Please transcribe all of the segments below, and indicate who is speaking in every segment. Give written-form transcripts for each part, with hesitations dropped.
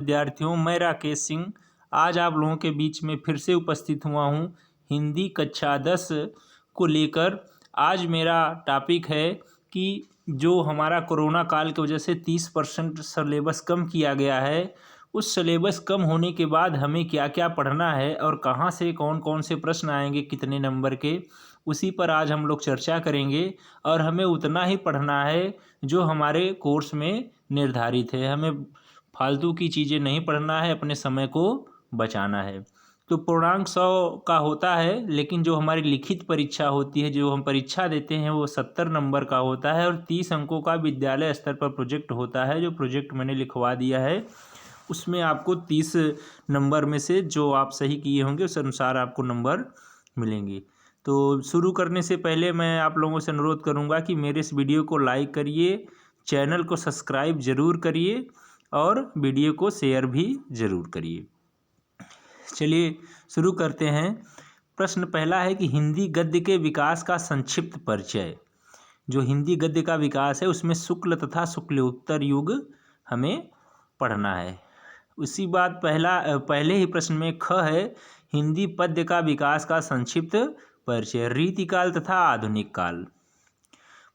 Speaker 1: विद्यार्थियों, मैं राकेश सिंह आज आप लोगों के बीच में फिर से उपस्थित हुआ हूँ हिंदी कक्षा 10 को लेकर। आज मेरा टॉपिक है कि जो हमारा कोरोना काल की वजह से 30% सिलेबस कम किया गया है, उस सिलेबस कम होने के बाद हमें क्या क्या पढ़ना है और कहाँ से कौन कौन से प्रश्न आएंगे, कितने नंबर के, उसी पर आज हम लोग चर्चा करेंगे। और हमें उतना ही पढ़ना है जो हमारे कोर्स में निर्धारित है। हमें फालतू की चीज़ें नहीं पढ़ना है, अपने समय को बचाना है। तो पूर्णांक 100 का होता है, लेकिन जो हमारी लिखित परीक्षा होती है, जो हम परीक्षा देते हैं, वो 70 नंबर का होता है। और 30 अंकों का विद्यालय स्तर पर प्रोजेक्ट होता है। जो प्रोजेक्ट मैंने लिखवा दिया है, उसमें आपको 30 नंबर में से जो आप सही किए होंगे उस अनुसार आपको नंबर मिलेंगे। तो शुरू करने से पहले मैं आप लोगों से अनुरोध करूंगा कि मेरे इस वीडियो को लाइक करिए, चैनल को सब्सक्राइब ज़रूर करिए और वीडियो को शेयर भी ज़रूर करिए। चलिए शुरू करते हैं। प्रश्न पहला है कि हिंदी गद्य के विकास का संक्षिप्त परिचय। जो हिंदी गद्य का विकास है उसमें शुक्ल तथा शुक्लोत्तर युग हमें पढ़ना है। उसी बात पहले ही प्रश्न में ख है हिंदी पद्य का विकास का संक्षिप्त परिचय, रीतिकाल तथा आधुनिक काल।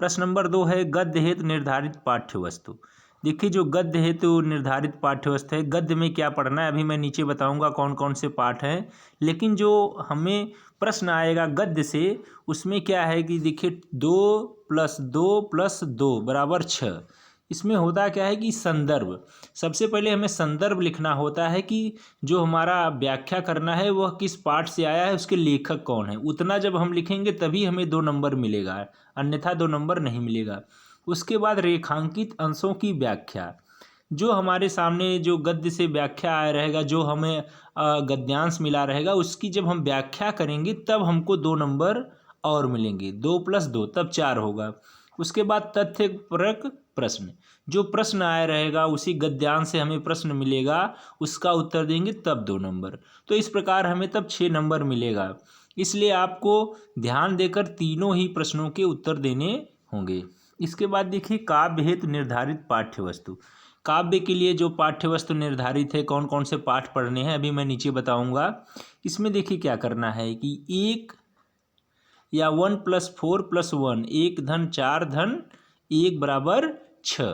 Speaker 1: प्रश्न नंबर 2 है गद्य हेतु निर्धारित पाठ्यवस्तु। देखिए, जो गद्य हेतु निर्धारित पाठ्यवस्तु है, गद्य में क्या पढ़ना है अभी मैं नीचे बताऊंगा कौन कौन से पाठ हैं। लेकिन जो हमें प्रश्न आएगा गद्य से, उसमें क्या है कि देखिए 2 + 2 + 2 = 6। इसमें होता क्या है कि संदर्भ, सबसे पहले हमें संदर्भ लिखना होता है कि जो हमारा व्याख्या करना है वह किस पाठ से आया है, उसके लेखक कौन है। उतना जब हम लिखेंगे तभी हमें 2 नंबर मिलेगा, अन्यथा 2 नंबर नहीं मिलेगा। उसके बाद रेखांकित अंशों की व्याख्या। जो हमारे सामने जो गद्य से व्याख्या आया रहेगा, जो हमें गद्यांश मिला रहेगा, उसकी जब हम व्याख्या करेंगे तब हमको 2 नंबर और मिलेंगे। 2 + 2 तब 4 होगा। उसके बाद तथ्यपरक प्रश्न, जो प्रश्न आया रहेगा उसी गद्यांश से हमें प्रश्न मिलेगा, उसका उत्तर देंगे तब 2 नंबर। तो इस प्रकार हमें तब 6 नंबर मिलेगा। इसलिए आपको ध्यान देकर तीनों ही प्रश्नों के उत्तर देने होंगे। इसके बाद देखिए काव्य हेतु निर्धारित पाठ्यवस्तु। काव्य के लिए जो पाठ्यवस्तु निर्धारित है, कौन कौन से पाठ पढ़ने हैं, अभी मैं नीचे बताऊंगा। इसमें देखिए क्या करना है कि 1 या 1 + 4 + 1 1 धन 4 धन 1 = 6।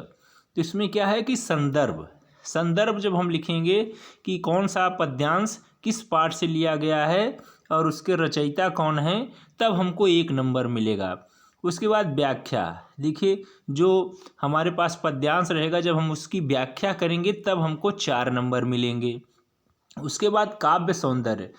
Speaker 1: तो इसमें क्या है कि संदर्भ जब हम लिखेंगे कि कौन सा पद्यांश किस पाठ से लिया गया है और उसके रचयिता कौन है, तब हमको 1 नंबर मिलेगा। उसके बाद व्याख्या, देखिए जो हमारे पास पद्यांश रहेगा, जब हम उसकी व्याख्या करेंगे तब हमको 4 नंबर मिलेंगे। उसके बाद काव्य सौंदर्य,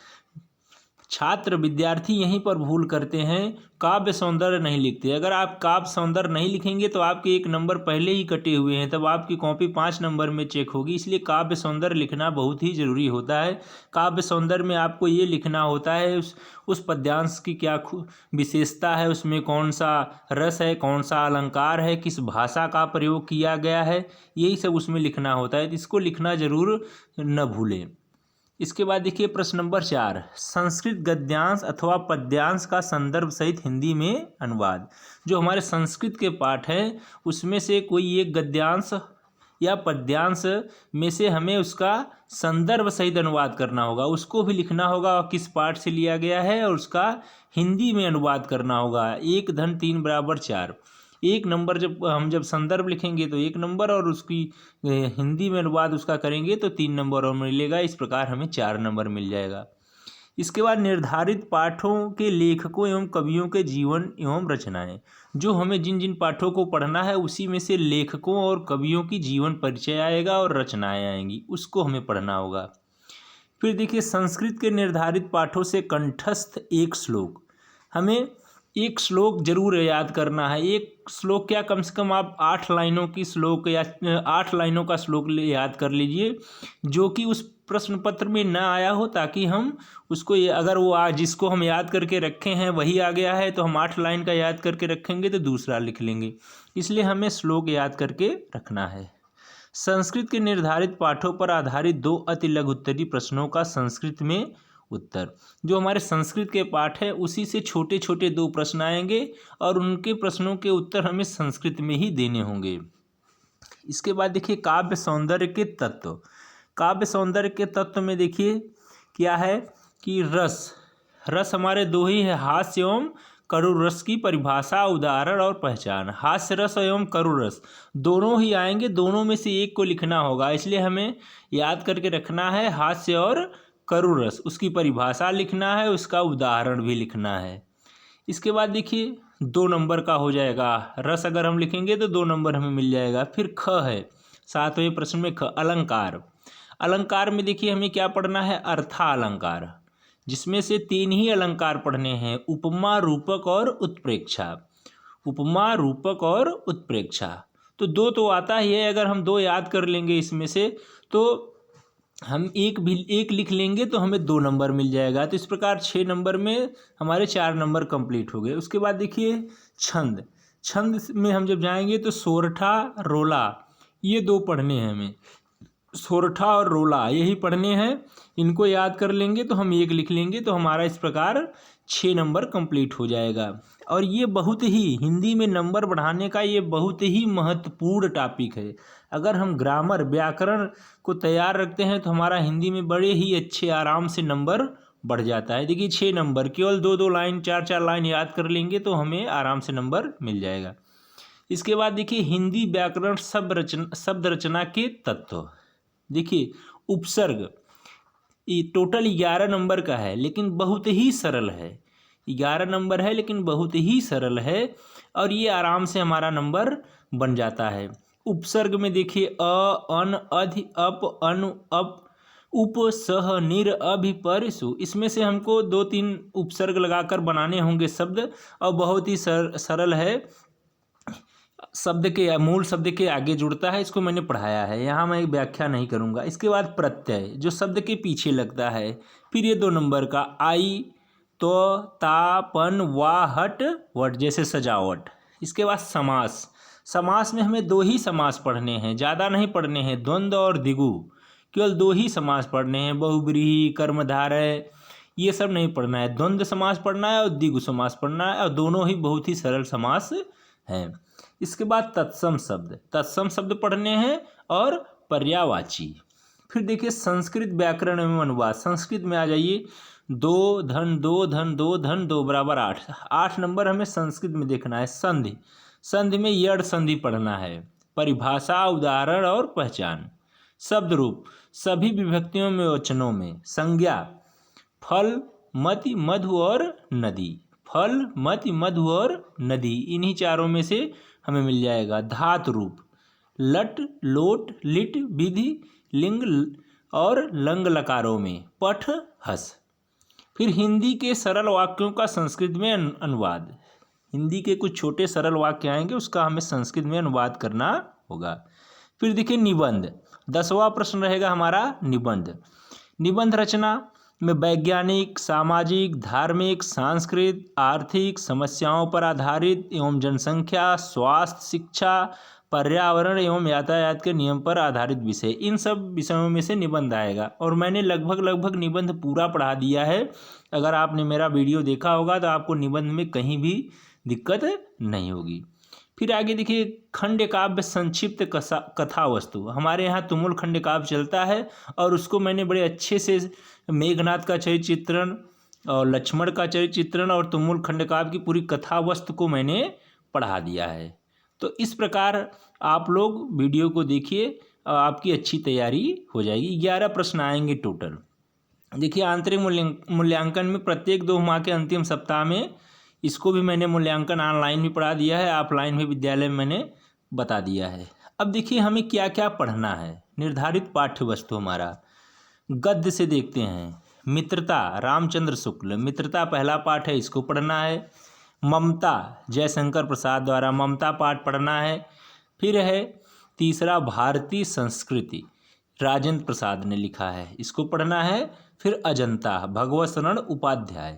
Speaker 1: छात्र विद्यार्थी यहीं पर भूल करते हैं, काव्य सौंदर्य नहीं लिखते। अगर आप काव्य सौंदर्य नहीं लिखेंगे तो आपके 1 नंबर पहले ही कटे हुए हैं, तब आपकी कॉपी 5 नंबर में चेक होगी। इसलिए काव्य सौंदर्य लिखना बहुत ही ज़रूरी होता है। काव्य सौंदर्य में आपको ये लिखना होता है उस पद्यांश की क्या विशेषता है, उसमें कौन सा रस है, कौन सा अलंकार है, किस भाषा का प्रयोग किया गया है, यही सब उसमें लिखना होता है। इसको लिखना ज़रूर न भूलें। इसके बाद देखिए प्रश्न नंबर 4, संस्कृत गद्यांश अथवा पद्यांश का संदर्भ सहित हिंदी में अनुवाद। जो हमारे संस्कृत के पाठ हैं उसमें से कोई एक गद्यांश या पद्यांश में से हमें उसका संदर्भ सहित अनुवाद करना होगा, उसको भी लिखना होगा और किस पाठ से लिया गया है, और उसका हिंदी में अनुवाद करना होगा। 1 धन 3 = 4। 1 नंबर जब संदर्भ लिखेंगे तो 1 नंबर, और उसकी हिंदी में अनुवाद उसका करेंगे तो 3 नंबर और मिलेगा। इस प्रकार हमें 4 नंबर मिल जाएगा। इसके बाद निर्धारित पाठों के लेखकों एवं कवियों के जीवन एवं रचनाएं। जो हमें जिन जिन पाठों को पढ़ना है उसी में से लेखकों और कवियों की जीवन परिचय आएगा और रचनाएं आएंगी, उसको हमें पढ़ना होगा। फिर देखिए संस्कृत के निर्धारित पाठों से कंठस्थ एक श्लोक। हमें एक श्लोक जरूर याद करना है। एक श्लोक क्या, कम से कम आप 8 लाइनों की श्लोक या 8 लाइनों का श्लोक याद कर लीजिए, जो कि उस प्रश्न पत्र में ना आया हो, ताकि हम उसको अगर वो जिसको हम याद करके रखे हैं वही आ गया है तो हम 8 लाइन का याद करके रखेंगे तो दूसरा लिख लेंगे। इसलिए हमें श्लोक याद करके रखना है। संस्कृत के निर्धारित पाठों पर आधारित 2 अति लघु उत्तरीय प्रश्नों का संस्कृत में उत्तर। जो हमारे संस्कृत के पाठ है उसी से छोटे छोटे 2 प्रश्न आएंगे और उनके प्रश्नों के उत्तर हमें संस्कृत में ही देने होंगे। इसके बाद देखिए काव्य सौंदर्य के तत्व। काव्य सौंदर्य के तत्व में देखिए क्या है कि रस हमारे दो ही है, हास्य एवं करुण रस की परिभाषा, उदाहरण और पहचान। हास्य रस एवं करुण रस दोनों ही आएंगे, दोनों में से एक को लिखना होगा, इसलिए हमें याद करके रखना है हास्य और करुण रस, उसकी परिभाषा लिखना है, उसका उदाहरण भी लिखना है। इसके बाद देखिए 2 नंबर का हो जाएगा, रस अगर हम लिखेंगे तो 2 नंबर हमें मिल जाएगा। फिर ख है 7वें प्रश्न में, ख अलंकार। अलंकार में देखिए हमें क्या पढ़ना है, अर्था अलंकार, जिसमें से 3 ही अलंकार पढ़ने हैं, उपमा, रूपक और उत्प्रेक्षा। उपमा, रूपक और उत्प्रेक्षा, तो 2 तो आता ही है, अगर हम 2 याद कर लेंगे इसमें से तो हम एक लिख लेंगे तो हमें 2 नंबर मिल जाएगा। तो इस प्रकार 6 नंबर में हमारे 4 नंबर कंप्लीट हो गए। उसके बाद देखिए छंद। छंद में हम जब जाएंगे तो सोरठा, रोला, ये 2 पढ़ने हैं हमें, सोरठा और रोला यही पढ़ने हैं। इनको याद कर लेंगे तो हम 1 लिख लेंगे, तो हमारा इस प्रकार 6 नंबर कंप्लीट हो जाएगा। और ये बहुत ही हिंदी में नंबर बढ़ाने का ये बहुत ही महत्वपूर्ण टॉपिक है। अगर हम ग्रामर, व्याकरण को तैयार रखते हैं तो हमारा हिंदी में बड़े ही अच्छे आराम से नंबर बढ़ जाता है। देखिए 6 नंबर, केवल 2-2 लाइन, 4-4 लाइन याद कर लेंगे तो हमें आराम से नंबर मिल जाएगा। इसके बाद देखिए हिंदी व्याकरण शब्द रचना के तत्व। देखिए उपसर्ग, ये टोटल 11 नंबर का है लेकिन बहुत ही सरल है, 11 नंबर है लेकिन बहुत ही सरल है, और ये आराम से हमारा नंबर बन जाता है। उपसर्ग में देखिए अ, अन, अधि, अप, अनु, अप, उप, सह, निर, अभि, पर, सु, इसमें से हमको 2-3 उपसर्ग लगाकर बनाने होंगे शब्द, और बहुत ही सरल है। शब्द के मूल शब्द के आगे जुड़ता है, इसको मैंने पढ़ाया है, यहाँ मैं व्याख्या नहीं करूँगा। इसके बाद प्रत्यय, जो शब्द के पीछे लगता है। फिर ये 2 नंबर का आई, तो, ता, पन, वा, हट, वट, जैसे सजावट। इसके बाद समास। समास में हमें 2 ही समास पढ़ने हैं, ज़्यादा नहीं पढ़ने हैं, द्वंद्व और द्विगु, केवल 2 ही समास पढ़ने हैं, बहुब्रीहि, कर्मधारय, ये सब नहीं पढ़ना है। द्वंद्व समास पढ़ना है और द्विगु समास पढ़ना है, और दोनों ही बहुत ही सरल समास हैं। इसके बाद तत्सम शब्द पढ़ने हैं और पर्यायवाची। फिर देखिए संस्कृत व्याकरण एवं अनुवाद। संस्कृत में आ जाइए, 2 धन 2 धन 2 धन 2 बराबर 8, 8 नंबर हमें संस्कृत में देखना है। संधि, संधि में यड़ संधि पढ़ना है, परिभाषा, उदाहरण और पहचान। शब्द रूप, सभी विभक्तियों में, वचनों में। संज्ञा, फल, मति, मधु और नदी, फल, मति, मधु और नदी, इन्हीं चारों में से हमें मिल जाएगा। धातु रूप, लट, लोट, लिट, विधि, लिंग और लंग लकारों में, पठ, हस। फिर हिंदी के सरल वाक्यों का संस्कृत में अनुवाद। हिंदी के कुछ छोटे सरल वाक्य आएंगे, उसका हमें संस्कृत में अनुवाद करना होगा। फिर देखिए निबंध, 10वां प्रश्न रहेगा हमारा निबंध। निबंध रचना में वैज्ञानिक, सामाजिक, धार्मिक, सांस्कृतिक, आर्थिक समस्याओं पर आधारित एवं जनसंख्या, स्वास्थ्य, शिक्षा, पर्यावरण एवं यातायात के नियम पर आधारित विषय, इन सब विषयों में से निबंध आएगा। और मैंने लगभग निबंध पूरा पढ़ा दिया है। अगर आपने मेरा वीडियो देखा होगा तो आपको निबंध में कहीं भी दिक्कत नहीं होगी। फिर आगे देखिए खंड काव्य संक्षिप्त कथा वस्तु। हमारे यहाँ तुमुल खंड काव्य चलता है, और उसको मैंने बड़े अच्छे से मेघनाथ का चरित्र चित्रण और लक्ष्मण का चरित्र चित्रण और तुमुल खंड काव्य की पूरी कथा वस्तु को मैंने पढ़ा दिया है। तो इस प्रकार आप लोग वीडियो को देखिए, आपकी अच्छी तैयारी हो जाएगी। 11 प्रश्न आएंगे टोटल। देखिए आंतरिक मूल्यांकन में प्रत्येक 2 माह के अंतिम सप्ताह में, इसको भी मैंने मूल्यांकन ऑनलाइन भी पढ़ा दिया है, ऑफलाइन भी विद्यालय में मैंने बता दिया है। अब देखिए हमें क्या क्या पढ़ना है। निर्धारित पाठ्य वस्तु हमारा गद्य से देखते हैं। मित्रता, रामचंद्र शुक्ल, मित्रता पहला पाठ है, इसको पढ़ना है। ममता, जयशंकर प्रसाद द्वारा ममता पाठ पढ़ना है। फिर है तीसरा भारतीय संस्कृति, राजेंद्र प्रसाद ने लिखा है, इसको पढ़ना है। फिर अजंता, भगवत शरण उपाध्याय।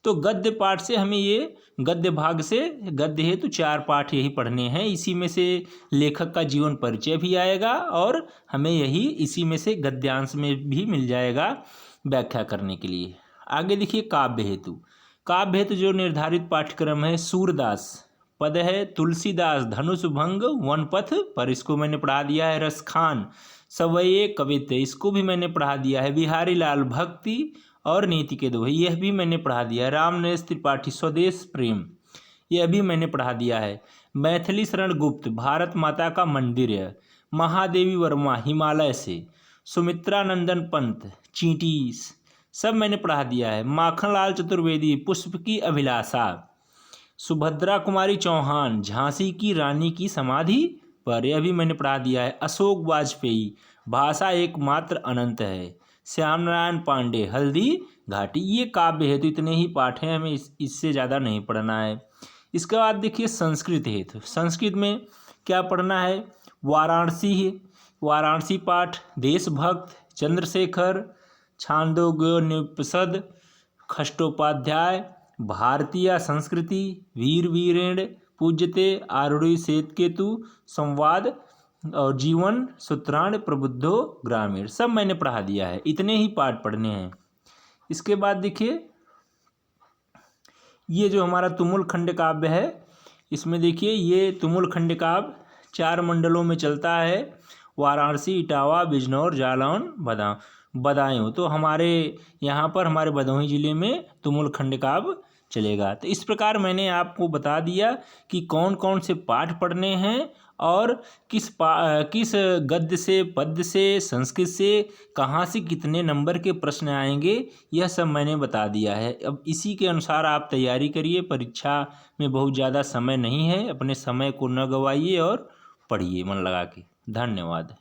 Speaker 1: तो गद्य पाठ से हमें ये गद्य भाग से गद्य हेतु 4 पाठ यही पढ़ने हैं। इसी में से लेखक का जीवन परिचय भी आएगा, और हमें यही इसी में से गद्यांश में भी मिल जाएगा व्याख्या करने के लिए। आगे देखिए काव्य हेतु। काव्य हेतु जो निर्धारित पाठ्यक्रम है, सूरदास पद है, तुलसीदास धनुष भंग, वनपथ पर, इसको मैंने पढ़ा दिया है। रसखान सवये कवित्त, इसको भी मैंने पढ़ा दिया है। बिहारी लाल भक्ति और नीति के दोहे, यह भी मैंने पढ़ा दिया है। रामनरेश त्रिपाठी स्वदेश प्रेम, यह भी मैंने पढ़ा दिया है। मैथिली शरण गुप्त भारत माता का मंदिर है। महादेवी वर्मा हिमालय से। सुमित्रा नंदन पंत चींटी, सब मैंने पढ़ा दिया है। माखनलाल चतुर्वेदी पुष्प की अभिलाषा। सुभद्रा कुमारी चौहान झांसी की रानी की समाधि पर, यह भी मैंने पढ़ा दिया है। अशोक वाजपेयी भाषा एकमात्र अनंत है। श्याम नारायण पांडे हल्दी घाटी, ये काव्य है। तो इतने ही पाठ हैं, हमें इससे ज़्यादा नहीं पढ़ना है। इसके बाद देखिए संस्कृत हेतु, संस्कृत में क्या पढ़ना है। वाराणसी पाठ, देशभक्त, चंद्रशेखर, छांदोग्योपनिषद, खष्टोपाध्याय, भारतीय संस्कृति, वीर वीरेण पूज्यते, आरूढ़ी श्वेतकेतु, संवाद और जीवन सूत्राण, प्रबुद्धो ग्रामीण, सब मैंने पढ़ा दिया है। इतने ही पाठ पढ़ने हैं। इसके बाद देखिए ये जो हमारा तुमुल खंड काव्य है, इसमें देखिए ये तुमुल खंड काव्य 4 मंडलों में चलता है। वाराणसी, इटावा, बिजनौर, जालौन, बदायूं। तो हमारे यहाँ पर हमारे भदोही जिले में तुमुल खंड काव्य चलेगा। तो इस प्रकार मैंने आपको बता दिया कि कौन कौन से पाठ पढ़ने हैं और किस गद्य से, पद्य से, संस्कृत से कहाँ से कितने नंबर के प्रश्न आएंगे, यह सब मैंने बता दिया है। अब इसी के अनुसार आप तैयारी करिए। परीक्षा में बहुत ज़्यादा समय नहीं है, अपने समय को न गवाइए और पढ़िए मन लगा के। धन्यवाद।